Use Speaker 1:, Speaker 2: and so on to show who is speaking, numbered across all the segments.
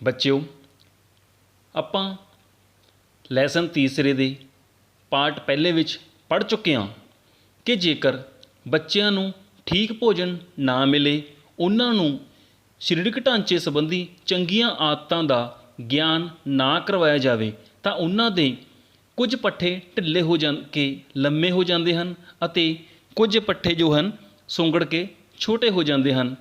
Speaker 1: ਬੱਚਿਓ, ਆਪਾਂ ਲੈਸਨ ਤੀਸਰੇ ਦੇ ਪਾਰਟ ਪਹਿਲੇ ਵਿੱਚ ਪੜ੍ਹ ਚੁੱਕੇ ਹਾਂ ਕਿ ਜੇਕਰ ਬੱਚਿਆਂ ਨੂੰ ਠੀਕ ਭੋਜਨ ਨਾ ਮਿਲੇ, ਉਹਨਾਂ ਨੂੰ ਸਰੀਰਕ ਢਾਂਚੇ ਸੰਬੰਧੀ ਚੰਗੀਆਂ ਆਦਤਾਂ ਦਾ ਗਿਆਨ ਨਾ ਕਰਵਾਇਆ ਜਾਵੇ ਤਾਂ ਉਹਨਾਂ ਦੇ ਕੁਝ ਪੱਠੇ ਢਿੱਲੇ ਹੋ ਕੇ ਲੰਮੇ ਹੋ ਜਾਂਦੇ ਹਨ ਅਤੇ ਕੁਝ ਪੱਠੇ ਜੋ ਹਨ ਸੁੰਗੜ ਕੇ ਛੋਟੇ ਹੋ ਜਾਂਦੇ ਹਨ।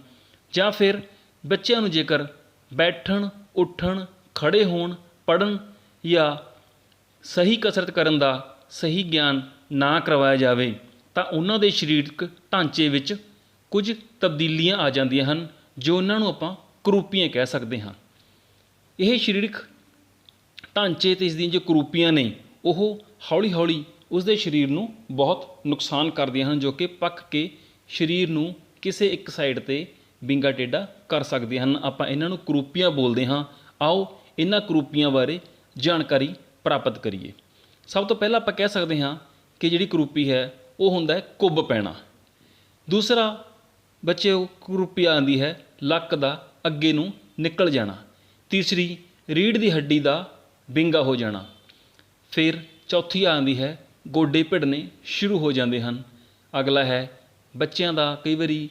Speaker 1: ਜਾਂ ਫਿਰ ਬੱਚਿਆਂ ਨੂੰ ਜੇਕਰ ਬੈਠਣ, ਉੱਠਣ, ਖੜ੍ਹੇ ਹੋਣ, ਪੜ੍ਹਨ ਜਾਂ ਸਹੀ ਕਸਰਤ ਕਰਨ ਦਾ ਸਹੀ ਗਿਆਨ ਨਾ ਕਰਵਾਇਆ ਜਾਵੇ ਤਾਂ ਉਹਨਾਂ ਦੇ ਸਰੀਰਕ ਢਾਂਚੇ ਵਿੱਚ ਕੁਝ ਤਬਦੀਲੀਆਂ ਆ ਜਾਂਦੀਆਂ ਹਨ, ਜੋ ਉਹਨਾਂ ਨੂੰ ਆਪਾਂ ਕੁਰੂਪੀਆਂ ਕਹਿ ਸਕਦੇ ਹਾਂ। ਇਹ ਸਰੀਰਕ ਢਾਂਚੇ ਅਤੇ ਇਸ ਦੀਆਂ ਜੋ ਕੁਰੂਪੀਆਂ ਨੇ ਉਹ ਹੌਲੀ ਹੌਲੀ ਉਸਦੇ ਸਰੀਰ ਨੂੰ ਬਹੁਤ ਨੁਕਸਾਨ ਕਰਦੀਆਂ ਹਨ, ਜੋ ਕਿ ਪੱਕ ਕੇ ਸਰੀਰ ਨੂੰ ਕਿਸੇ ਇੱਕ ਸਾਈਡ 'ਤੇ ਵਿੰਗਾ ਟੇਢਾ ਕਰ ਸਕਦੀਆਂ ਹਨ। ਆਪਾਂ ਇਹਨਾਂ ਨੂੰ ਕੁਰੂਪੀਆਂ ਬੋਲਦੇ ਹਾਂ। ਆਓ ਇਹਨਾਂ ਕੁਰੂਪੀਆਂ ਬਾਰੇ ਜਾਣਕਾਰੀ ਪ੍ਰਾਪਤ ਕਰੀਏ। ਸਭ ਤੋਂ ਪਹਿਲਾਂ ਆਪਾਂ ਕਹਿ ਸਕਦੇ ਹਾਂ ਕਿ ਜਿਹੜੀ ਕੁਰੂਪੀ ਹੈ ਉਹ ਹੁੰਦਾ ਹੈ ਕੁੱਬ ਪੈਣਾ। ਦੂਸਰਾ ਬੱਚਿਓ ਕੁਰੂਪੀ ਆਉਂਦੀ ਹੈ ਲੱਕ ਦਾ ਅੱਗੇ ਨੂੰ ਨਿਕਲ ਜਾਣਾ। ਤੀਸਰੀ ਰੀੜ੍ਹ ਦੀ ਹੱਡੀ ਦਾ ਵਿੰਗਾ ਹੋ ਜਾਣਾ। ਫਿਰ ਚੌਥੀ ਆਉਂਦੀ ਹੈ ਗੋਡੇ ਭਿੜਨੇ ਸ਼ੁਰੂ ਹੋ ਜਾਂਦੇ ਹਨ। ਅਗਲਾ ਹੈ ਬੱਚਿਆਂ ਦਾ ਕਈ ਵਾਰੀ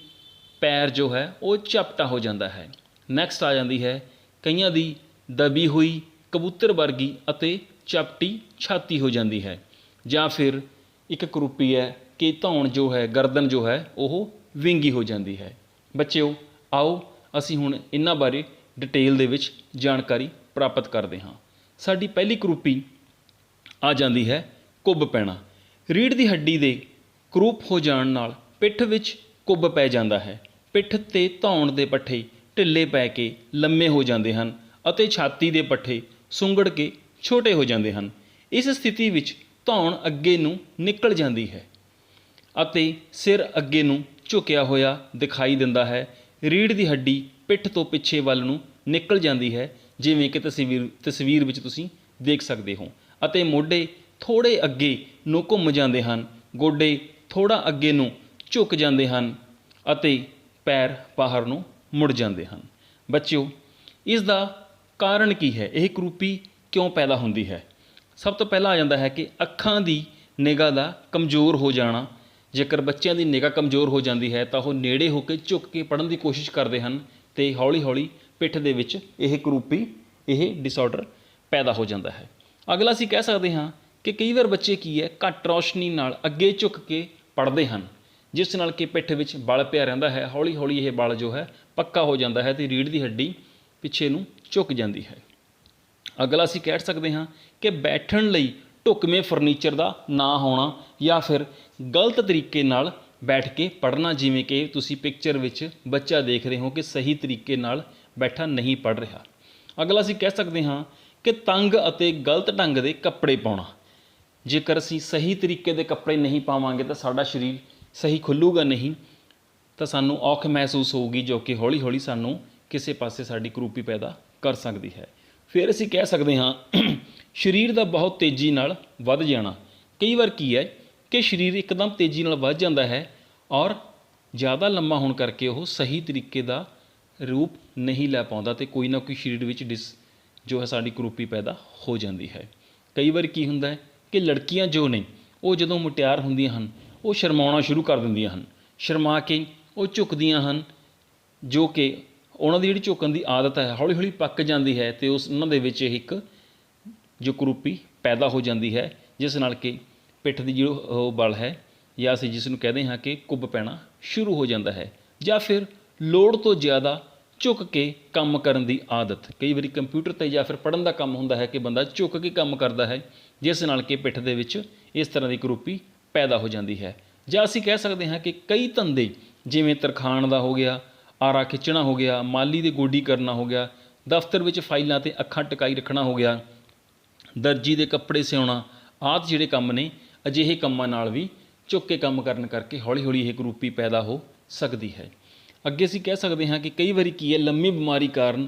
Speaker 1: ਪੈਰ ਜੋ ਹੈ ਉਹ ਝਪਟਾ ਹੋ ਜਾਂਦਾ ਹੈ। ਨੈਕਸਟ ਆ ਜਾਂਦੀ ਹੈ ਕਈਆਂ ਦੀ ਦਬੀ ਹੋਈ ਕਬੂਤਰ ਵਰਗੀ ਅਤੇ ਚਪਟੀ ਛਾਤੀ ਹੋ ਜਾਂਦੀ ਹੈ। ਜਾਂ ਫਿਰ ਇੱਕ ਕੁਰੂਪੀ ਹੈ ਕਿ ਧੌਣ ਜੋ ਹੈ, ਗਰਦਨ ਜੋ ਹੈ ਉਹ ਵਿੰਗੀ ਹੋ ਜਾਂਦੀ ਹੈ। ਬੱਚਿਓ, ਆਓ ਅਸੀਂ ਹੁਣ ਇਹਨਾਂ ਬਾਰੇ ਡਿਟੇਲ ਦੇ ਵਿੱਚ ਜਾਣਕਾਰੀ ਪ੍ਰਾਪਤ ਕਰਦੇ ਹਾਂ। ਸਾਡੀ ਪਹਿਲੀ ਕੁਰੂਪੀ ਆ ਜਾਂਦੀ ਹੈ ਕੁੱਬ ਪੈਣਾ। ਰੀੜ੍ਹ ਦੀ ਹੱਡੀ ਦੇ ਕਰੂਪ ਹੋ ਜਾਣ ਨਾਲ ਪਿੱਠ ਵਿੱਚ ਕੁੱਬ ਪੈ ਜਾਂਦਾ ਹੈ। ਪਿੱਠ ਤੇ ਧੌਣ ਦੇ ਪੱਠੇ ਢਿੱਲੇ ਪੈ ਕੇ ਲੰਮੇ ਹੋ ਜਾਂਦੇ ਹਨ ਅਤੇ ਛਾਤੀ ਦੇ ਪੱਠੇ ਸੁੰਗੜ ਕੇ ਛੋਟੇ ਹੋ ਜਾਂਦੇ ਹਨ। ਇਸ ਸਥਿਤੀ ਵਿੱਚ ਧੌਣ ਅੱਗੇ ਨੂੰ ਨਿਕਲ ਜਾਂਦੀ ਹੈ ਅਤੇ ਸਿਰ ਅੱਗੇ ਨੂੰ ਝੁਕਿਆ ਹੋਇਆ ਦਿਖਾਈ ਦਿੰਦਾ ਹੈ। ਰੀੜ੍ਹ ਦੀ ਹੱਡੀ ਪਿੱਠ ਤੋਂ ਪਿੱਛੇ ਵੱਲ ਨੂੰ ਨਿਕਲ ਜਾਂਦੀ ਹੈ, ਜਿਵੇਂ ਕਿ ਤਸਵੀਰ ਵਿੱਚ ਤੁਸੀਂ ਦੇਖ ਸਕਦੇ ਹੋ, ਅਤੇ ਮੋਢੇ ਥੋੜ੍ਹੇ ਅੱਗੇ ਨੂੰ ਘੁੰਮ ਜਾਂਦੇ ਹਨ। ਗੋਡੇ ਥੋੜ੍ਹਾ ਅੱਗੇ ਨੂੰ ਝੁਕ ਜਾਂਦੇ ਹਨ ਅਤੇ ਪੈਰ ਬਾਹਰ ਨੂੰ ਮੁੜ ਜਾਂਦੇ ਹਨ। ਬੱਚਿਓ, ਇਸ ਦਾ ਕਾਰਨ ਕੀ ਹੈ? ਇਹ ਕੁਰੂਪੀ ਕਿਉਂ ਪੈਦਾ ਹੁੰਦੀ ਹੈ? ਸਭ ਤੋਂ ਪਹਿਲਾਂ ਆ ਜਾਂਦਾ ਹੈ ਕਿ ਅੱਖਾਂ ਦੀ ਨਿਗਾਹ ਦਾ ਕਮਜ਼ੋਰ ਹੋ ਜਾਣਾ। ਜੇਕਰ ਬੱਚਿਆਂ ਦੀ ਨਿਗਾਹ ਕਮਜ਼ੋਰ ਹੋ ਜਾਂਦੀ ਹੈ ਤਾਂ ਉਹ ਨੇੜੇ ਹੋ ਕੇ ਝੁਕ ਕੇ ਪੜ੍ਹਨ ਦੀ ਕੋਸ਼ਿਸ਼ ਕਰਦੇ ਹਨ ਅਤੇ ਹੌਲੀ ਹੌਲੀ ਪਿੱਠ ਦੇ ਵਿੱਚ ਇਹ ਕੁਰੂਪੀ, ਇਹ ਡਿਸਆਰਡਰ ਪੈਦਾ ਹੋ ਜਾਂਦਾ ਹੈ। ਅਗਲਾ ਅਸੀਂ ਕਹਿ ਸਕਦੇ ਹਾਂ ਕਿ ਕਈ ਵਾਰ ਬੱਚੇ ਕੀ ਹੈ ਘੱਟ ਰੌਸ਼ਨੀ ਨਾਲ ਅੱਗੇ ਝੁਕ ਕੇ ਪੜ੍ਹਦੇ ਹਨ, ਜਿਸ ਨਾਲ ਕਿ ਪਿੱਠ ਵਿੱਚ ਬਲ ਪਿਆ ਰਹਿੰਦਾ ਹੈ। ਹੌਲੀ ਹੌਲੀ ਇਹ ਬਲ ਜੋ ਹੈ ਪੱਕਾ ਹੋ ਜਾਂਦਾ ਹੈ ਅਤੇ ਰੀੜ੍ਹ ਦੀ ਹੱਡੀ ਪਿੱਛੇ ਨੂੰ ਝੁਕ ਜਾਂਦੀ ਹੈ। ਅਗਲਾ ਅਸੀਂ ਕਹਿ ਸਕਦੇ ਹਾਂ ਕਿ ਬੈਠਣ ਲਈ ਢੁਕਵੇਂ ਫਰਨੀਚਰ ਦਾ ਨਾ ਹੋਣਾ ਜਾਂ ਫਿਰ ਗਲਤ ਤਰੀਕੇ ਨਾਲ ਬੈਠ ਕੇ ਪੜ੍ਹਨਾ, ਜਿਵੇਂ ਕਿ ਤੁਸੀਂ ਪਿਕਚਰ ਵਿੱਚ ਬੱਚਾ ਦੇਖ ਰਹੇ ਹੋ ਕਿ ਸਹੀ ਤਰੀਕੇ ਨਾਲ ਬੈਠਾ ਨਹੀਂ ਪੜ੍ਹ ਰਿਹਾ। ਅਗਲਾ ਅਸੀਂ ਕਹਿ ਸਕਦੇ ਹਾਂ ਕਿ ਤੰਗ ਅਤੇ ਗਲਤ ਢੰਗ ਦੇ ਕੱਪੜੇ ਪਾਉਣਾ। ਜੇਕਰ ਅਸੀਂ ਸਹੀ ਤਰੀਕੇ ਦੇ ਕੱਪੜੇ ਨਹੀਂ ਪਾਵਾਂਗੇ ਤਾਂ ਸਾਡਾ ਸਰੀਰ ਸਹੀ ਖੁੱਲ੍ਹੂਗਾ ਨਹੀਂ, ਤਾਂ ਸਾਨੂੰ ਔਖ ਮਹਿਸੂਸ ਹੋਊਗੀ, ਜੋ ਕਿ ਹੌਲੀ ਹੌਲੀ ਸਾਨੂੰ ਕਿਸੇ ਪਾਸੇ ਸਾਡੀ ਕੁਰੂਪੀ ਪੈਦਾ ਕਰ ਸਕਦੀ ਹੈ। ਫਿਰ ਅਸੀਂ ਕਹਿ ਸਕਦੇ ਹਾਂ ਸਰੀਰ ਦਾ ਬਹੁਤ ਤੇਜ਼ੀ ਨਾਲ ਵੱਧ ਜਾਣਾ। ਕਈ ਵਾਰ ਕੀ ਹੈ ਕਿ ਸਰੀਰ ਇੱਕਦਮ ਤੇਜ਼ੀ ਨਾਲ ਵੱਧ ਜਾਂਦਾ ਹੈ ਔਰ ਜ਼ਿਆਦਾ ਲੰਮਾ ਹੋਣ ਕਰਕੇ ਉਹ ਸਹੀ ਤਰੀਕੇ ਦਾ ਰੂਪ ਨਹੀਂ ਲੈ ਪਾਉਂਦਾ ਅਤੇ ਕੋਈ ਨਾ ਕੋਈ ਸਰੀਰ ਵਿੱਚ ਜੋ ਹੈ ਸਾਡੀ ਕੁਰੂਪੀ ਪੈਦਾ ਹੋ ਜਾਂਦੀ ਹੈ। ਕਈ ਵਾਰ ਕੀ ਹੁੰਦਾ ਹੈ ਕਿ ਲੜਕੀਆਂ ਜੋ ਨੇ ਉਹ ਜਦੋਂ ਮੁਟਿਆਰ ਹੁੰਦੀਆਂ ਹਨ ਉਹ ਸ਼ਰਮਾਉਣਾ ਸ਼ੁਰੂ ਕਰ ਦਿੰਦੀਆਂ ਹਨ। ਸ਼ਰਮਾ ਕੇ ਉਹ ਝੁਕਦੀਆਂ ਹਨ, ਜੋ ਕਿ ਉਹਨਾਂ ਦੀ ਜਿਹੜੀ ਝੁਕਣ ਦੀ ਆਦਤ ਹੈ ਹੌਲੀ ਹੌਲੀ ਪੱਕ ਜਾਂਦੀ ਹੈ ਅਤੇ ਉਹਨਾਂ ਦੇ ਵਿੱਚ ਇੱਕ ਜੋ ਕੁਰੂਪੀ ਪੈਦਾ ਹੋ ਜਾਂਦੀ ਹੈ, ਜਿਸ ਨਾਲ ਕਿ ਪਿੱਠ ਦੀ ਜੋ ਉਹ ਬਲ ਹੈ ਜਾਂ ਅਸੀਂ ਜਿਸ ਨੂੰ ਕਹਿੰਦੇ ਹਾਂ ਕਿ ਕੁੱਬ ਪੈਣਾ ਸ਼ੁਰੂ ਹੋ ਜਾਂਦਾ ਹੈ। ਜਾਂ ਫਿਰ ਲੋੜ ਤੋਂ ਜ਼ਿਆਦਾ ਝੁਕ ਕੇ ਕੰਮ ਕਰਨ ਦੀ ਆਦਤ। ਕਈ ਵਾਰੀ ਕੰਪਿਊਟਰ 'ਤੇ ਜਾਂ ਫਿਰ ਪੜ੍ਹਨ ਦਾ ਕੰਮ ਹੁੰਦਾ ਹੈ ਕਿ ਬੰਦਾ ਝੁਕ ਕੇ ਕੰਮ ਕਰਦਾ ਹੈ, ਜਿਸ ਨਾਲ ਕਿ ਪਿੱਠ ਦੇ ਵਿੱਚ ਇਸ ਤਰ੍ਹਾਂ ਦੀ ਕੁਰੂਪੀ ਪੈਦਾ ਹੋ ਜਾਂਦੀ ਹੈ। ਜਾਂ ਅਸੀਂ ਕਹਿ ਸਕਦੇ ਹਾਂ ਕਿ ਕਈ ਧੰਦੇ, ਜਿਵੇਂ ਤਰਖਾਣ ਦਾ ਹੋ ਗਿਆ, ਆਰਾ ਖਿੱਚਣਾ ਹੋ ਗਿਆ, ਮਾਲੀ ਦੀ ਗੋਡੀ ਕਰਨਾ ਹੋ ਗਿਆ, ਦਫ਼ਤਰ ਵਿੱਚ ਫਾਈਲਾਂ 'ਤੇ ਅੱਖਾਂ ਟਿਕਾਈ ਰੱਖਣਾ ਹੋ ਗਿਆ, ਦਰਜੀ ਦੇ ਕੱਪੜੇ ਸਿਉਣਾ ਆਦਿ ਜਿਹੜੇ ਕੰਮ ਨੇ, ਅਜਿਹੇ ਕੰਮਾਂ ਨਾਲ ਵੀ ਝੁੱਕ ਕੇ ਕੰਮ ਕਰਨ ਕਰਕੇ ਹੌਲੀ ਹੌਲੀ ਇਹ ਕੁਰੂਪੀ ਪੈਦਾ ਹੋ ਸਕਦੀ ਹੈ। ਅੱਗੇ ਅਸੀਂ ਕਹਿ ਸਕਦੇ ਹਾਂ ਕਿ ਕਈ ਵਾਰੀ ਕੀ ਹੈ ਲੰਮੀ ਬਿਮਾਰੀ ਕਾਰਨ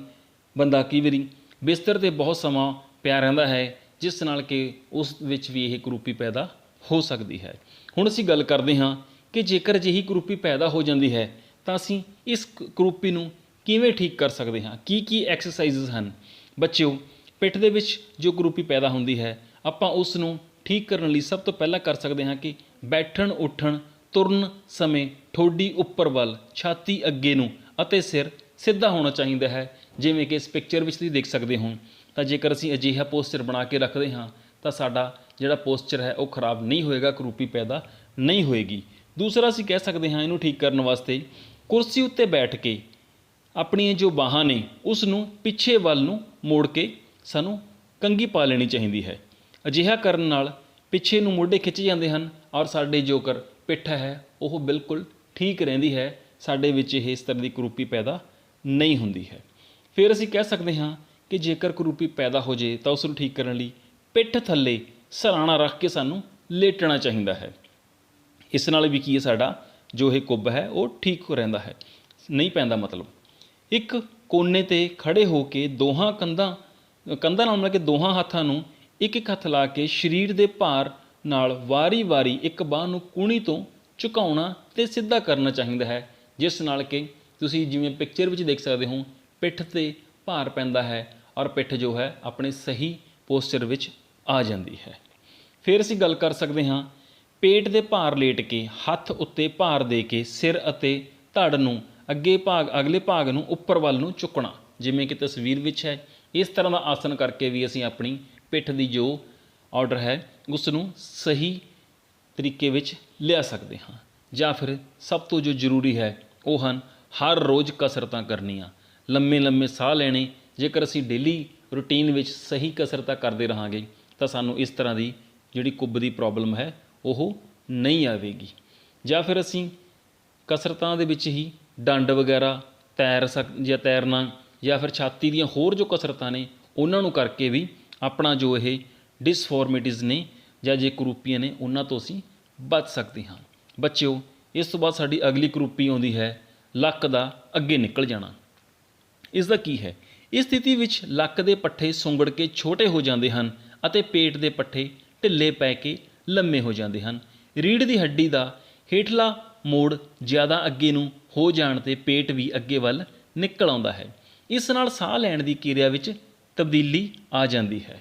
Speaker 1: ਬੰਦਾ ਕਈ ਵਾਰੀ ਬਿਸਤਰ 'ਤੇ ਬਹੁਤ ਸਮਾਂ ਪਿਆ ਰਹਿੰਦਾ ਹੈ, ਜਿਸ ਨਾਲ ਕਿ ਉਸ ਵਿੱਚ ਵੀ ਇਹ ਕੁਰੂਪੀ ਪੈਦਾ ਹੋ ਸਕਦੀ ਹੈ। ਹੁਣ ਅਸੀਂ ਗੱਲ ਕਰਦੇ ਹਾਂ ਕਿ ਜੇਕਰ ਅਜਿਹੀ ਕੁਰੂਪੀ ਪੈਦਾ ਹੋ ਜਾਂਦੀ ਹੈ ਤਾਂ ਅਸੀਂ ਇਸ ਕੁਰੂਪੀ ਨੂੰ ਕਿਵੇਂ ਠੀਕ ਕਰ ਸਕਦੇ ਹਾਂ, ਕੀ ਐਕਸਰਸਾਈਜ਼ਸ ਹਨ। ਬੱਚਿਓ, ਪਿੱਠ ਦੇ ਵਿੱਚ ਜੋ ਕੁਰੂਪੀ ਪੈਦਾ ਹੁੰਦੀ ਹੈ, ਆਪਾਂ ਉਸ ਨੂੰ ਠੀਕ ਕਰਨ ਲਈ ਸਭ ਤੋਂ ਪਹਿਲਾਂ ਕਰ ਸਕਦੇ ਹਾਂ ਕਿ ਬੈਠਣ ਉੱਠਣ ਤੁਰਨ ਸਮੇਂ ਠੋਡੀ ਉੱਪਰ ਵੱਲ, ਛਾਤੀ ਅੱਗੇ ਨੂੰ ਅਤੇ ਸਿਰ ਸਿੱਧਾ ਹੋਣਾ ਚਾਹੀਦਾ ਹੈ। ਜਿਵੇਂ ਕਿ ਇਸ ਪਿਕਚਰ ਵਿੱਚ ਤੁਸੀਂ ਦੇਖ ਸਕਦੇ ਹੋ। ਤਾਂ ਜੇਕਰ ਅਸੀਂ ਅਜਿਹਾ ਪੋਸਚਰ ਬਣਾ ਕੇ ਰੱਖਦੇ ਹਾਂ ਤਾਂ ਸਾਡਾ ਜਿਹੜਾ ਪੋਸਚਰ ਹੈ ਉਹ ਖਰਾਬ ਨਹੀਂ ਹੋਏਗਾ, ਕੁਰੂਪੀ ਪੈਦਾ ਨਹੀਂ ਹੋਏਗੀ। ਦੂਸਰਾ ਅਸੀਂ ਕਹਿ ਸਕਦੇ ਹਾਂ ਇਹਨੂੰ ਠੀਕ ਕਰਨ ਵਾਸਤੇ ਕੁਰਸੀ ਉੱਤੇ ਬੈਠ ਕੇ ਆਪਣੀਆਂ ਜੋ ਬਾਹਾਂ ਨੇ ਉਸ ਨੂੰ ਪਿੱਛੇ ਵੱਲ ਨੂੰ ਮੋੜ ਕੇ ਸਾਨੂੰ ਕੰਘੀ ਪਾ ਲੈਣੀ ਚਾਹੀਦੀ ਹੈ। ਅਜਿਹਾ ਕਰਨ ਨਾਲ ਪਿੱਛੇ ਨੂੰ ਮੋਢੇ ਖਿੱਚ ਜਾਂਦੇ ਹਨ ਔਰ ਸਾਡੇ ਜੋਕਰ ਪਿੱਠ ਹੈ ਉਹ ਬਿਲਕੁਲ ਠੀਕ ਰਹਿੰਦੀ ਹੈ, ਸਾਡੇ ਵਿੱਚ ਇਹ ਇਸ ਤਰ੍ਹਾਂ ਦੀ ਕੁਰੂਪੀ ਪੈਦਾ ਨਹੀਂ ਹੁੰਦੀ ਹੈ। ਫਿਰ ਅਸੀਂ ਕਹਿ ਸਕਦੇ ਹਾਂ ਕਿ ਜੇਕਰ ਕੁਰੂਪੀ ਪੈਦਾ ਹੋ ਜੇ ਤਾਂ ਉਸ ਨੂੰ ਠੀਕ ਕਰਨ ਲਈ ਪਿੱਠ ਥੱਲੇ ਸਰਾਣਾ ਰੱਖ ਕੇ ਸਾਨੂੰ ਲੇਟਣਾ ਚਾਹੀਦਾ ਹੈ। ਇਸ ਨਾਲ ਵੀ ਕੀ ਹੈ, ਸਾਡਾ ਜੋ ਇਹ ਕੁੱਬ ਹੈ ਉਹ ਠੀਕ ਰਹਿੰਦਾ ਹੈ, ਨਹੀਂ ਪੈਂਦਾ। ਮਤਲਬ ਇੱਕ ਕੋਨੇ 'ਤੇ ਖੜ੍ਹੇ ਹੋ ਕੇ ਦੋਹਾਂ ਕੰਧਾਂ ਨਾਲ ਮਿਲ ਕੇ ਦੋਹਾਂ ਹੱਥਾਂ ਨੂੰ ਇੱਕ ਹੱਥ ਲਾ ਕੇ ਸਰੀਰ ਦੇ ਭਾਰ ਨਾਲ ਵਾਰੀ-ਵਾਰੀ ਇੱਕ ਬਾਂਹ ਨੂੰ ਕੂਹਣੀ ਤੋਂ ਝੁਕਾਉਣਾ ਅਤੇ ਸਿੱਧਾ ਕਰਨਾ ਚਾਹੀਦਾ ਹੈ, ਜਿਸ ਨਾਲ ਕਿ ਤੁਸੀਂ ਜਿਵੇਂ ਪਿਕਚਰ ਵਿੱਚ ਦੇਖ ਸਕਦੇ ਹੋ ਪਿੱਠ 'ਤੇ ਭਾਰ ਪੈਂਦਾ ਹੈ ਔਰ ਪਿੱਠ ਜੋ ਹੈ ਆਪਣੇ ਸਹੀ ਪੋਸਚਰ ਵਿੱਚ ਆ ਜਾਂਦੀ ਹੈ। ਫਿਰ ਅਸੀਂ ਗੱਲ ਕਰ ਸਕਦੇ ਹਾਂ ਪੇਟ ਦੇ ਭਾਰ ਲੇਟ ਕੇ ਹੱਥ ਉੱਤੇ ਭਾਰ ਦੇ ਕੇ ਸਿਰ ਅਤੇ ਧੜ ਨੂੰ ਅਗਲੇ ਭਾਗ ਨੂੰ ਉੱਪਰ ਵੱਲ ਨੂੰ ਚੁੱਕਣਾ, ਜਿਵੇਂ ਕਿ ਤਸਵੀਰ ਵਿੱਚ ਹੈ। ਇਸ ਤਰ੍ਹਾਂ ਦਾ ਆਸਨ ਕਰਕੇ ਵੀ ਅਸੀਂ ਆਪਣੀ ਪਿੱਠ ਦੀ ਜੋ ਆਰਡਰ ਹੈ ਉਸ ਨੂੰ ਸਹੀ ਤਰੀਕੇ ਵਿੱਚ ਲਿਆ ਸਕਦੇ ਹਾਂ। ਜਾਂ ਫਿਰ ਸਭ ਤੋਂ ਜੋ ਜ਼ਰੂਰੀ ਹੈ ਉਹ ਹਨ ਹਰ ਰੋਜ਼ ਕਸਰਤਾਂ ਕਰਨੀਆਂ, ਲੰਮੇ ਸਾਹ ਲੈਣੇ। ਜੇਕਰ ਅਸੀਂ ਡੇਲੀ ਰੂਟੀਨ ਵਿੱਚ ਸਹੀ ਕਸਰਤਾਂ ਕਰਦੇ ਰਹਾਂਗੇ ਤਾਂ ਸਾਨੂੰ ਇਸ ਤਰ੍ਹਾਂ ਦੀ ਜਿਹੜੀ ਕੁੱਬ ਦੀ ਪ੍ਰੋਬਲਮ ਹੈ ਉਹ ਨਹੀਂ ਆਵੇਗੀ। ਜਾਂ ਫਿਰ ਅਸੀਂ ਕਸਰਤਾਂ ਦੇ ਵਿੱਚ ਹੀ ਡੰਡ ਵਗੈਰਾ ਤੈਰਨਾ ਜਾਂ ਫਿਰ ਛਾਤੀ ਦੀਆਂ ਹੋਰ ਜੋ ਕਸਰਤਾਂ ਨੇ ਉਹਨਾਂ ਨੂੰ ਕਰਕੇ ਵੀ ਆਪਣਾ ਜੋ ਇਹ ਡਿਸਫੋਰਮਿਟੀਜ਼ ਨੇ ਜਾਂ ਜੇ ਕੁਰੂਪੀਆਂ ਨੇ ਉਹਨਾਂ ਤੋਂ ਅਸੀਂ ਬਚ ਸਕਦੇ ਹਾਂ। ਬੱਚਿਓ, ਇਸ ਤੋਂ ਬਾਅਦ ਸਾਡੀ ਅਗਲੀ ਕੁਰੂਪੀ ਆਉਂਦੀ ਹੈ ਲੱਕ ਦਾ ਅੱਗੇ ਨਿਕਲ ਜਾਣਾ। ਇਸ ਦਾ ਕੀ ਹੈ? ਇਸ ਸਥਿਤੀ ਵਿੱਚ ਲੱਕ ਦੇ ਪੱਠੇ ਸੁੰਗੜ ਕੇ ਛੋਟੇ ਹੋ ਜਾਂਦੇ ਹਨ ਅਤੇ ਪੇਟ ਦੇ ਪੱਠੇ ਢਿੱਲੇ ਪੈ ਕੇ ਲੰਮੇ ਹੋ ਜਾਂਦੇ ਹਨ। ਰੀੜ੍ਹ ਦੀ ਹੱਡੀ ਦਾ ਹੇਠਲਾ ਮੋੜ ਜ਼ਿਆਦਾ ਅੱਗੇ ਨੂੰ ਹੋ ਜਾਣ 'ਤੇ ਪੇਟ ਵੀ ਅੱਗੇ ਵੱਲ ਨਿਕਲ ਆਉਂਦਾ ਹੈ। ਇਸ ਨਾਲ ਸਾਹ ਲੈਣ ਦੀ ਕਿਰਿਆ ਵਿੱਚ ਤਬਦੀਲੀ ਆ ਜਾਂਦੀ ਹੈ।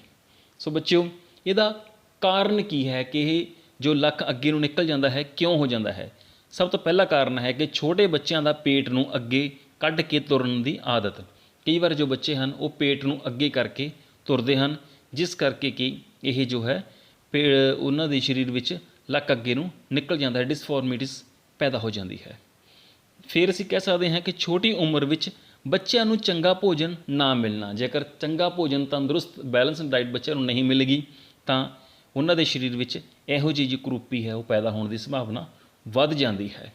Speaker 1: ਸੋ ਬੱਚਿਓ, ਇਹਦਾ ਕਾਰਨ ਕੀ ਹੈ ਕਿ ਇਹ ਜੋ ਲੱਕ ਅੱਗੇ ਨੂੰ ਨਿਕਲ ਜਾਂਦਾ ਹੈ ਕਿਉਂ ਹੋ ਜਾਂਦਾ ਹੈ? ਸਭ ਤੋਂ ਪਹਿਲਾ ਕਾਰਨ ਹੈ ਕਿ ਛੋਟੇ ਬੱਚਿਆਂ ਦਾ ਪੇਟ ਨੂੰ ਅੱਗੇ ਕੱਢ ਕੇ ਤੁਰਨ ਦੀ ਆਦਤ। ਕਈ ਵਾਰ ਜੋ ਬੱਚੇ ਹਨ ਉਹ ਪੇਟ ਨੂੰ ਅੱਗੇ ਕਰਕੇ ਤੁਰਦੇ ਹਨ, ਜਿਸ ਕਰਕੇ ਕਿ ਇਹ ਜੋ ਹੈ ਉਹਨਾਂ ਦੇ ਸਰੀਰ ਵਿੱਚ ਲੱਕ ਅੱਗੇ ਨੂੰ ਨਿਕਲ ਜਾਂਦਾ ਹੈ, ਡਿਸਫੋਰਮਿਟੀਜ਼ ਪੈਦਾ ਹੋ ਜਾਂਦੀ ਹੈ। ਫਿਰ ਅਸੀਂ ਕਹਿ ਸਕਦੇ ਹਾਂ ਕਿ ਛੋਟੀ ਉਮਰ ਵਿੱਚ ਬੱਚਿਆਂ ਨੂੰ ਚੰਗਾ ਭੋਜਨ ਨਾ ਮਿਲਣਾ। ਜੇਕਰ ਚੰਗਾ ਭੋਜਨ, ਤੰਦਰੁਸਤ ਬੈਲੈਂਸ ਡਾਈਟ ਬੱਚਿਆਂ ਨੂੰ ਨਹੀਂ ਮਿਲੇਗੀ ਤਾਂ ਉਹਨਾਂ ਦੇ ਸਰੀਰ ਵਿੱਚ ਇਹੋ ਜਿਹੀ ਕੁਰੂਪੀ ਹੈ ਉਹ ਪੈਦਾ ਹੋਣ ਦੀ ਸੰਭਾਵਨਾ ਵੱਧ ਜਾਂਦੀ ਹੈ।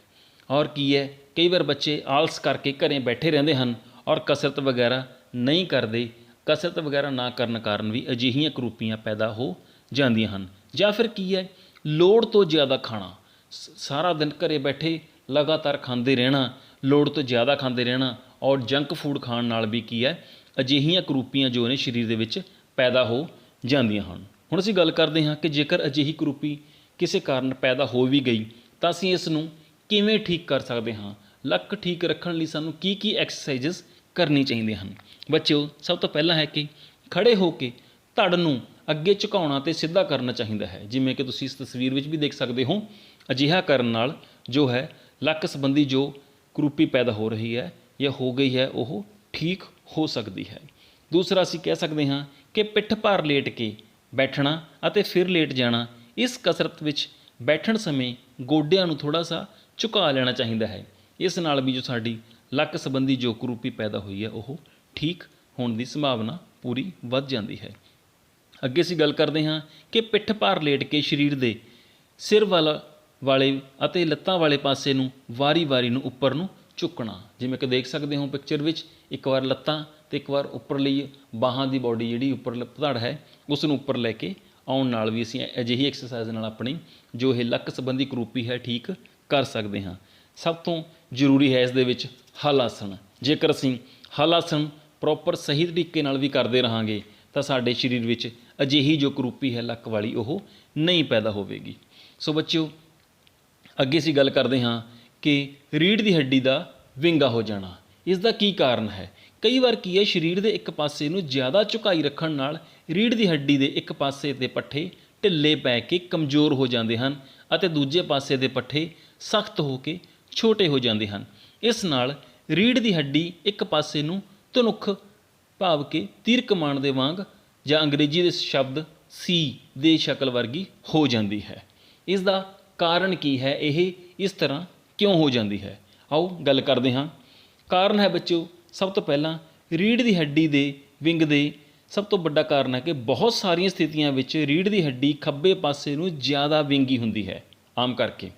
Speaker 1: ਔਰ ਕੀ ਹੈ, ਕਈ ਵਾਰ ਬੱਚੇ ਆਲਸ ਕਰਕੇ ਘਰੇ ਬੈਠੇ ਰਹਿੰਦੇ ਹਨ ਔਰ ਕਸਰਤ ਵਗੈਰਾ ਨਹੀਂ ਕਰਦੇ। ਕਸਰਤ ਵਗੈਰਾ ਨਾ ਕਰਨ ਕਾਰਨ ਵੀ ਅਜਿਹੀਆਂ ਕੁਰੂਪੀਆਂ ਪੈਦਾ ਹੋ ਜਾਂਦੀਆਂ ਹਨ। ਜਾਂ ਫਿਰ ਕੀ ਹੈ, ਲੋੜ ਤੋਂ ਜ਼ਿਆਦਾ ਖਾਣਾ, ਸਾਰਾ ਦਿਨ ਘਰੇ ਬੈਠੇ ਲਗਾਤਾਰ ਖਾਂਦੇ ਰਹਿਣਾ, ਲੋੜ ਤੋਂ ਜ਼ਿਆਦਾ ਖਾਂਦੇ ਰਹਿਣਾ ਔਰ ਜੰਕ ਫੂਡ ਖਾਣ ਨਾਲ ਵੀ ਕੀ ਹੈ, ਅਜਿਹੀਆਂ ਕੁਰੂਪੀਆਂ ਜੋ ਨੇ ਸਰੀਰ ਦੇ ਵਿੱਚ ਪੈਦਾ ਹੋ ਜਾਂਦੀਆਂ ਹਨ। ਹੁਣ ਅਸੀਂ ਗੱਲ ਕਰਦੇ ਹਾਂ ਕਿ ਜੇਕਰ ਅਜਿਹੀ ਕੁਰੂਪੀ ਕਿਸੇ ਕਾਰਨ ਪੈਦਾ ਹੋ ਵੀ ਗਈ ਤਾਂ ਅਸੀਂ ਇਸ ਨੂੰ ਕਿਵੇਂ ਠੀਕ ਕਰ ਸਕਦੇ ਹਾਂ। ਲੱਕ ਠੀਕ ਰੱਖਣ ਲਈ ਸਾਨੂੰ ਕੀ ਐਕਸਰਸਾਈਜ਼ਸ ਕਰਨੀ ਚਾਹੀਦੀਆਂ ਹਨ। ਬੱਚਿਓ, ਸਭ ਤੋਂ ਪਹਿਲਾਂ ਹੈ ਕਿ ਖੜ੍ਹੇ ਹੋ ਕੇ ਧੜ ਨੂੰ ਅੱਗੇ ਝੁਕਾਉਣਾ ਅਤੇ ਸਿੱਧਾ ਕਰਨਾ ਚਾਹੀਦਾ ਹੈ, ਜਿਵੇਂ ਕਿ ਤੁਸੀਂ ਇਸ ਤਸਵੀਰ ਵਿੱਚ ਵੀ ਦੇਖ ਸਕਦੇ ਹੋ। ਅਜਿਹਾ ਕਰਨ ਨਾਲ ਜੋ ਹੈ ਲੱਕ ਸੰਬੰਧੀ ਜੋ ਕੁਰੂਪੀ ਪੈਦਾ ਹੋ ਰਹੀ ਹੈ ਜਾਂ ਹੋ ਗਈ ਹੈ ਉਹ ਠੀਕ ਹੋ ਸਕਦੀ ਹੈ। ਦੂਸਰਾ ਅਸੀਂ ਕਹਿ ਸਕਦੇ ਹਾਂ ਕਿ ਪਿੱਠ ਭਾਰ ਲੇਟ ਕੇ ਬੈਠਣਾ ਅਤੇ ਫਿਰ ਲੇਟ ਜਾਣਾ। ਇਸ ਕਸਰਤ ਵਿੱਚ ਬੈਠਣ ਸਮੇਂ ਗੋਡਿਆਂ ਨੂੰ ਥੋੜ੍ਹਾ ਸਾ ਝੁਕਾ ਲੈਣਾ ਚਾਹੀਦਾ ਹੈ। ਇਸ ਨਾਲ ਵੀ ਜੋ ਸਾਡੀ ਲੱਕ ਸੰਬੰਧੀ ਜੋ ਕੁਰੂਪੀ ਪੈਦਾ ਹੋਈ ਹੈ ਉਹ ਠੀਕ ਹੋਣ ਦੀ ਸੰਭਾਵਨਾ ਪੂਰੀ ਵੱਧ ਜਾਂਦੀ ਹੈ। ਅੱਗੇ ਅਸੀਂ ਗੱਲ ਕਰਦੇ ਹਾਂ ਕਿ ਪਿੱਠ ਭਾਰ ਲੇਟ ਕੇ ਸਰੀਰ ਦੇ ਸਿਰ ਵਾਲੇ ਅਤੇ ਲੱਤਾਂ ਵਾਲੇ ਪਾਸੇ ਨੂੰ ਵਾਰੀ-ਵਾਰੀ ਨੂੰ ਉੱਪਰ ਨੂੰ ਝੁਕਣਾ। ਜਿਵੇਂ ਕਿ ਦੇਖ ਸਕਦੇ ਹੋ ਪਿਕਚਰ ਵਿੱਚ, ਇੱਕ ਵਾਰ ਲੱਤਾਂ ਅਤੇ ਇੱਕ ਵਾਰ ਉੱਪਰਲੀ ਬਾਹਾਂ ਦੀ ਬੋਡੀ ਜਿਹੜੀ ਉੱਪਰ ਧੜ ਹੈ ਉਸ ਨੂੰ ਉੱਪਰ ਲੈ ਕੇ ਆਉਣ ਨਾਲ ਵੀ ਅਸੀਂ ਅਜਿਹੀ ਐਕਸਰਸਾਈਜ਼ ਨਾਲ ਆਪਣੀ ਜੋ ਇਹ ਲੱਕ ਸੰਬੰਧੀ ਕੁਰੂਪੀ ਹੈ ਠੀਕ ਕਰ ਸਕਦੇ ਹਾਂ। ਸਭ ਤੋਂ ਜ਼ਰੂਰੀ ਹੈ ਇਸ ਦੇ ਵਿੱਚ ਹਲ ਆਸਣ। ਜੇਕਰ ਅਸੀਂ ਹਲ ਆਸਣ ਪ੍ਰੋਪਰ ਸਹੀ ਤਰੀਕੇ ਨਾਲ ਵੀ ਕਰਦੇ ਰਹਾਂਗੇ ਤਾਂ ਸਾਡੇ ਸਰੀਰ ਵਿੱਚ ਅਜਿਹੀ ਜੋ ਕੁਰੂਪੀ ਹੈ ਲੱਕ ਵਾਲੀ ਉਹ ਨਹੀਂ ਪੈਦਾ ਹੋਵੇਗੀ। ਸੋ ਬੱਚਿਓ, ਅੱਗੇ ਅਸੀਂ ਗੱਲ ਕਰਦੇ ਹਾਂ ਕਿ ਰੀੜ੍ਹ ਦੀ ਹੱਡੀ ਦਾ ਵਿੰਗਾ ਹੋ ਜਾਣਾ। ਇਸ ਦਾ ਕੀ ਕਾਰਨ ਹੈ? ਕਈ ਵਾਰ ਕੀ ਹੈ, ਸਰੀਰ ਦੇ ਇੱਕ ਪਾਸੇ ਨੂੰ ਜ਼ਿਆਦਾ ਝੁਕਾਈ ਰੱਖਣ ਨਾਲ ਰੀੜ੍ਹ ਦੀ ਹੱਡੀ ਦੇ ਇੱਕ ਪਾਸੇ ਦੇ ਪੱਠੇ ਢਿੱਲੇ ਪੈ ਕੇ ਕਮਜ਼ੋਰ ਹੋ ਜਾਂਦੇ ਹਨ ਅਤੇ ਦੂਜੇ ਪਾਸੇ ਦੇ ਪੱਠੇ ਸਖਤ ਹੋ ਕੇ ਛੋਟੇ ਹੋ ਜਾਂਦੇ ਹਨ। ਇਸ ਨਾਲ ਰੀੜ੍ਹ ਦੀ ਹੱਡੀ ਇੱਕ ਪਾਸੇ ਨੂੰ ਧਨੁੱਖ ਭਾਵ ਕਿ ਤੀਰ ਕਮਾਨ ਦੇ ਵਾਂਗ ਜਾਂ ਅੰਗਰੇਜ਼ੀ ਦੇ ਸ਼ਬਦ ਸੀ ਦੇ ਸ਼ਕਲ ਵਰਗੀ ਹੋ ਜਾਂਦੀ ਹੈ। ਇਸ ਦਾ ਕਾਰਨ ਕੀ ਹੈ? ਇਹ ਇਸ ਤਰ੍ਹਾਂ ਕਿਉਂ ਹੋ ਜਾਂਦੀ ਹੈ? ਆਓ ਗੱਲ ਕਰਦੇ ਹਾਂ। ਕਾਰਨ ਹੈ ਬੱਚਿਓ, ਸਭ ਤੋਂ ਪਹਿਲਾਂ ਰੀੜ੍ਹ ਦੀ ਹੱਡੀ ਦੇ ਵਿੰਗ ਦੇ ਸਭ ਤੋਂ ਵੱਡਾ ਕਾਰਨ ਹੈ ਕਿ ਬਹੁਤ ਸਾਰੀਆਂ ਸਥਿਤੀਆਂ ਵਿੱਚ ਰੀੜ੍ਹ ਦੀ ਹੱਡੀ ਖੱਬੇ ਪਾਸੇ ਨੂੰ ਜ਼ਿਆਦਾ ਵਿੰਗੀ ਹੁੰਦੀ ਹੈ। ਆਮ ਕਰਕੇ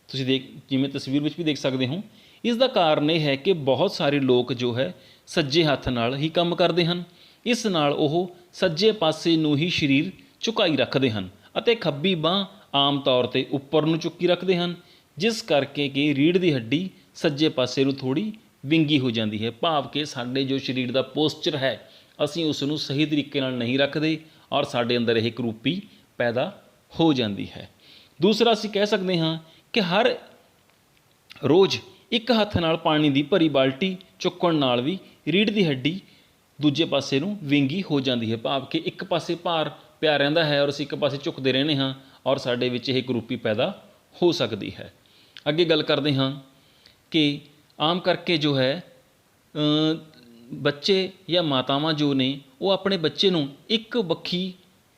Speaker 1: ਤੁਸੀਂ ਜਿਵੇਂ ਤਸਵੀਰ ਵਿੱਚ ਵੀ ਦੇਖ ਸਕਦੇ ਹੋ। ਇਸ ਦਾ ਕਾਰਨ ਇਹ ਹੈ ਕਿ ਬਹੁਤ ਸਾਰੇ ਲੋਕ ਜੋ ਹੈ ਸੱਜੇ ਹੱਥ ਨਾਲ ਹੀ ਕੰਮ ਕਰਦੇ ਹਨ। ਇਸ ਨਾਲ ਉਹ ਸੱਜੇ ਪਾਸੇ ਨੂੰ ਹੀ ਸਰੀਰ ਝੁਕਾਈ ਰੱਖਦੇ ਹਨ ਅਤੇ ਖੱਬੀ ਬਾਂਹ ਆਮ ਤੌਰ 'ਤੇ ਉੱਪਰ ਨੂੰ ਚੁੱਕੀ ਰੱਖਦੇ ਹਨ, ਜਿਸ ਕਰਕੇ ਕਿ ਰੀੜ੍ਹ ਦੀ ਹੱਡੀ ਸੱਜੇ ਪਾਸੇ ਨੂੰ ਥੋੜ੍ਹੀ ਵਿੰਗੀ ਹੋ ਜਾਂਦੀ ਹੈ। ਭਾਵ ਕਿ ਸਾਡੇ ਜੋ ਸਰੀਰ ਦਾ ਪੋਸਚਰ ਹੈ, ਅਸੀਂ ਉਸ ਨੂੰ ਸਹੀ ਤਰੀਕੇ ਨਾਲ ਨਹੀਂ ਰੱਖਦੇ ਔਰ ਸਾਡੇ ਅੰਦਰ ਇਹ ਕਰੂਪੀ ਪੈਦਾ ਹੋ ਜਾਂਦੀ ਹੈ। ਦੂਸਰਾ, ਅਸੀਂ ਕਹਿ ਸਕਦੇ ਹਾਂ ਕਿ ਹਰ ਰੋਜ਼ ਇੱਕ ਹੱਥ ਨਾਲ ਪਾਣੀ ਦੀ ਭਰੀ ਬਾਲਟੀ ਚੁੱਕਣ ਨਾਲ ਵੀ ਰੀੜ੍ਹ ਦੀ ਹੱਡੀ ਦੂਜੇ ਪਾਸੇ ਨੂੰ ਵਿੰਗੀ ਹੋ ਜਾਂਦੀ ਹੈ। ਭਾਵ ਕਿ ਇੱਕ ਪਾਸੇ ਭਾਰ ਪਿਆ ਰਹਿੰਦਾ ਹੈ ਔਰ ਅਸੀਂ ਇੱਕ ਪਾਸੇ ਝੁਕਦੇ ਰਹਿੰਦੇ ਹਾਂ ਔਰ ਸਾਡੇ ਵਿੱਚ ਇਹ ਕਰੂਪੀ ਪੈਦਾ ਹੋ ਸਕਦੀ ਹੈ। ਅੱਗੇ ਗੱਲ ਕਰਦੇ ਹਾਂ ਕਿ ਆਮ ਕਰਕੇ ਜੋ ਹੈ ਬੱਚੇ ਜਾਂ ਮਾਤਾਵਾਂ ਜੋ ਨੇ ਉਹ ਆਪਣੇ ਬੱਚੇ ਨੂੰ ਇੱਕ ਬੱਖੀ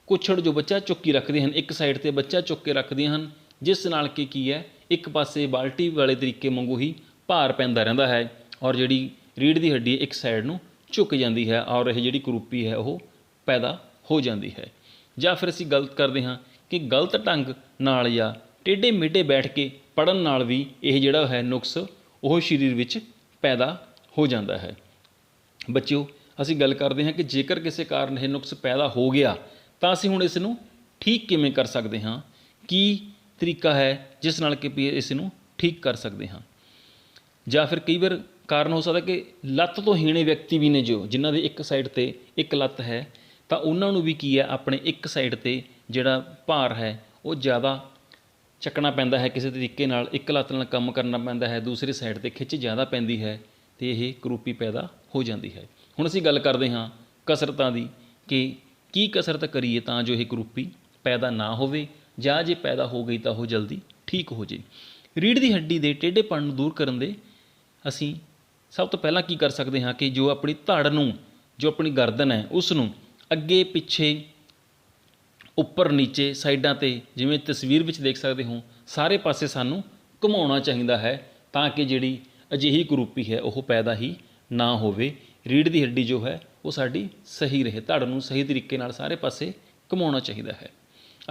Speaker 1: ਕੁੱਛੜ ਜੋ ਬੱਚਾ ਚੁੱਕੀ ਰੱਖਦੇ ਹਨ, ਇੱਕ ਸਾਈਡ 'ਤੇ ਬੱਚਾ ਚੁੱਕ ਕੇ ਰੱਖਦੀਆਂ ਹਨ, ਜਿਸ ਨਾਲ ਕਿ ਕੀ ਹੈ, ਇੱਕ ਪਾਸੇ ਬਾਲਟੀ ਵਾਲੇ ਤਰੀਕੇ ਵਾਂਗੂ ਹੀ ਭਾਰ ਪੈਂਦਾ ਰਹਿੰਦਾ ਹੈ ਔਰ ਜਿਹੜੀ ਰੀੜ੍ਹ ਦੀ ਹੱਡੀ ਇੱਕ ਸਾਈਡ ਨੂੰ ਝੁਕ ਜਾਂਦੀ ਹੈ ਔਰ ਇਹ ਜਿਹੜੀ ਕਰੂਪੀ ਹੈ ਉਹ ਪੈਦਾ ਹੋ ਜਾਂਦੀ ਹੈ। ਜਾਂ ਫਿਰ ਅਸੀਂ ਗਲਤ ਕਰਦੇ ਹਾਂ ਕਿ ਗਲਤ ਢੰਗ ਨਾਲ ਜਾਂ ਟੇਢੇ ਮੇਢੇ ਬੈਠ ਕੇ ਪੜ੍ਹਨ ਨਾਲ ਵੀ ਇਹ ਜਿਹੜਾ ਹੈ ਨੁਕਸ ਉਹ ਸਰੀਰ ਵਿੱਚ ਪੈਦਾ ਹੋ ਜਾਂਦਾ ਹੈ। ਬੱਚਿਓ, ਅਸੀਂ ਗੱਲ ਕਰਦੇ ਹਾਂ ਕਿ ਜੇਕਰ ਕਿਸੇ ਕਾਰਨ ਇਹ ਨੁਕਸ ਪੈਦਾ ਹੋ ਗਿਆ ਤਾਂ ਅਸੀਂ ਹੁਣ ਇਸ ਨੂੰ ਠੀਕ ਕਿਵੇਂ ਕਰ ਸਕਦੇ ਹਾਂ? ਕੀ ਤਰੀਕਾ ਹੈ ਜਿਸ ਨਾਲ ਕਿ ਇਸ ਨੂੰ ਠੀਕ ਕਰ ਸਕਦੇ ਹਾਂ? ਜਾਂ ਫਿਰ ਕਈ ਵਾਰ ਕਾਰਨ ਹੋ ਸਕਦਾ ਕਿ ਲੱਤ ਤੋਂ ਹੀਣੇ ਵਿਅਕਤੀ ਵੀ ਨੇ ਜੋ ਜਿਨ੍ਹਾਂ ਦੀ ਇੱਕ ਸਾਈਡ 'ਤੇ ਇੱਕ ਲੱਤ ਹੈ, ਤਾਂ ਉਹਨਾਂ ਨੂੰ ਵੀ ਕੀ ਹੈ, ਆਪਣੇ ਇੱਕ ਸਾਈਡ 'ਤੇ ਜਿਹੜਾ ਭਾਰ ਹੈ ਉਹ ਜ਼ਿਆਦਾ ਚੱਕਣਾ ਪੈਂਦਾ ਹੈ। ਕਿਸੇ ਤਰੀਕੇ ਨਾਲ ਇੱਕ ਲੱਤ ਨਾਲ ਕੰਮ ਕਰਨਾ ਪੈਂਦਾ ਹੈ, ਦੂਸਰੀ ਸਾਈਡ 'ਤੇ ਖਿੱਚ ਜ਼ਿਆਦਾ ਪੈਂਦੀ ਹੈ ਅਤੇ ਇਹ ਕਰੂਪੀ ਪੈਦਾ ਹੋ ਜਾਂਦੀ ਹੈ। ਹੁਣ ਅਸੀਂ ਗੱਲ ਕਰਦੇ ਹਾਂ ਕਸਰਤਾਂ ਦੀ ਕਿ ਕੀ ਕਸਰਤ ਕਰੀਏ ਤਾਂ ਜੋ ਇਹ ਕਰੂਪੀ ਪੈਦਾ ਨਾ ਹੋਵੇ ਜਾਂ ਜੇ ਪੈਦਾ ਹੋ ਗਈ ਤਾਂ ਉਹ ਜਲਦੀ ਠੀਕ ਹੋ ਜੇ। ਰੀੜ੍ਹ ਦੀ ਹੱਡੀ ਦੇ ਟੇਢੇਪਣ ਨੂੰ ਦੂਰ ਕਰਨ ਦੇ ਅਸੀਂ ਸਭ ਤੋਂ ਪਹਿਲਾਂ ਕੀ ਕਰ ਸਕਦੇ ਹਾਂ ਕਿ ਜੋ ਆਪਣੀ ਧੜ ਨੂੰ, ਜੋ ਆਪਣੀ ਗਰਦਨ ਹੈ, ਉਸ ਨੂੰ ਅੱਗੇ ਪਿੱਛੇ ਉੱਪਰ ਨੀਚੇ ਸਾਈਡਾਂ 'ਤੇ ਜਿਵੇਂ ਤਸਵੀਰ ਵਿੱਚ ਦੇਖ ਸਕਦੇ ਹੋ ਸਾਰੇ ਪਾਸੇ ਸਾਨੂੰ ਘੁਮਾਉਣਾ ਚਾਹੀਦਾ ਹੈ ਤਾਂ ਕਿ ਜਿਹੜੀ ਅਜਿਹੀ ਕਰੂਪੀ ਹੈ ਉਹ ਪੈਦਾ ਹੀ ਨਾ ਹੋਵੇ। ਰੀੜ੍ਹ ਦੀ ਹੱਡੀ ਜੋ ਹੈ ਉਹ ਸਾਡੀ ਸਹੀ ਰਹੇ, ਧੜ ਨੂੰ ਸਹੀ ਤਰੀਕੇ ਨਾਲ ਸਾਰੇ ਪਾਸੇ ਘੁਮਾਉਣਾ ਚਾਹੀਦਾ ਹੈ।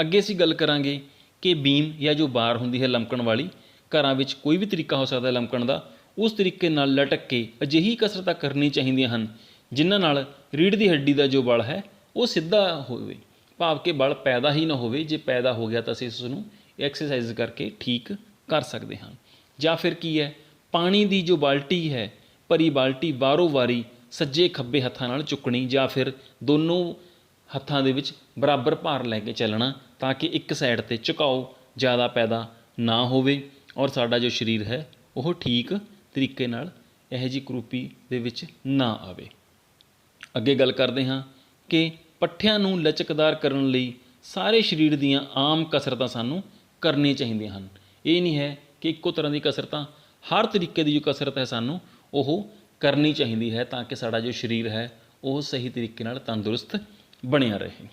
Speaker 1: ਅੱਗੇ ਅਸੀਂ ਗੱਲ ਕਰਾਂਗੇ ਕਿ ਬੀਮ ਜਾਂ ਜੋ ਬਾਰ ਹੁੰਦੀ ਹੈ ਲਮਕਣ ਵਾਲੀ, ਘਰਾਂ ਵਿੱਚ ਕੋਈ ਵੀ ਤਰੀਕਾ ਹੋ ਸਕਦਾ ਲਮਕਣ ਦਾ, ਉਸ ਤਰੀਕੇ ਨਾਲ ਲਟਕ ਕੇ ਅਜਿਹੀ ਕਸਰਤਾਂ ਕਰਨੀ ਚਾਹੀਦੀਆਂ ਹਨ ਜਿਨ੍ਹਾਂ ਨਾਲ ਰੀੜ੍ਹ ਦੀ ਹੱਡੀ ਦਾ ਜੋ ਬਲ ਹੈ ਉਹ ਸਿੱਧਾ ਹੋਵੇ, ਭਾਵ ਕਿ ਬਲ ਪੈਦਾ ਹੀ ਨਾ ਹੋਵੇ। ਜੇ ਪੈਦਾ ਹੋ ਗਿਆ ਤਾਂ ਅਸੀਂ ਇਸ ਨੂੰ ਐਕਸਰਸਾਈਜ਼ ਕਰਕੇ ਠੀਕ ਕਰ ਸਕਦੇ ਹਾਂ। ਜਾਂ ਫਿਰ ਕੀ ਹੈ, ਪਾਣੀ ਦੀ ਜੋ ਬਾਲਟੀ ਹੈ, ਭਰੀ ਬਾਲਟੀ ਵਾਰੋ ਵਾਰੀ ਸੱਜੇ ਖੱਬੇ ਹੱਥਾਂ ਨਾਲ ਚੁੱਕਣੀ ਜਾਂ ਫਿਰ ਦੋਨੋਂ ਹੱਥਾਂ ਦੇ ਵਿੱਚ ਬਰਾਬਰ ਭਾਰ ਲੈ ਕੇ ਚੱਲਣਾ ਤਾਂ ਕਿ ਇੱਕ ਸਾਈਡ 'ਤੇ ਝੁਕਾਓ ਜ਼ਿਆਦਾ ਪੈਦਾ ਨਾ ਹੋਵੇ ਔਰ ਸਾਡਾ ਜੋ ਸਰੀਰ ਹੈ ਉਹ ਠੀਕ ਤਰੀਕੇ ਨਾਲ ਇਹੋ ਜਿਹੀ ਕਰੂਪੀ ਦੇ ਵਿੱਚ ਨਾ ਆਵੇ। ਅੱਗੇ ਗੱਲ ਕਰਦੇ ਹਾਂ ਕਿ ਪੱਠਿਆਂ ਨੂੰ ਲਚਕਦਾਰ ਕਰਨ ਲਈ ਸਾਰੇ ਸਰੀਰ ਦੀਆਂ ਆਮ ਕਸਰਤਾਂ ਸਾਨੂੰ ਕਰਨੀਆਂ ਚਾਹੀਦੀਆਂ ਹਨ। ਇਹ ਨਹੀਂ ਹੈ ਕਿ ਇੱਕੋ ਤਰ੍ਹਾਂ ਦੀ ਕਸਰਤਾਂ, ਹਰ ਤਰੀਕੇ ਦੀ ਜੋ ਕਸਰਤ ਹੈ ਸਾਨੂੰ ਉਹ ਕਰਨੀ ਚਾਹੀਦੀ ਹੈ ਤਾਂ ਕਿ ਸਾਡਾ ਜੋ ਸਰੀਰ ਹੈ ਉਹ ਸਹੀ ਤਰੀਕੇ ਨਾਲ ਤੰਦਰੁਸਤ ਬਣਿਆ ਰਹੇ।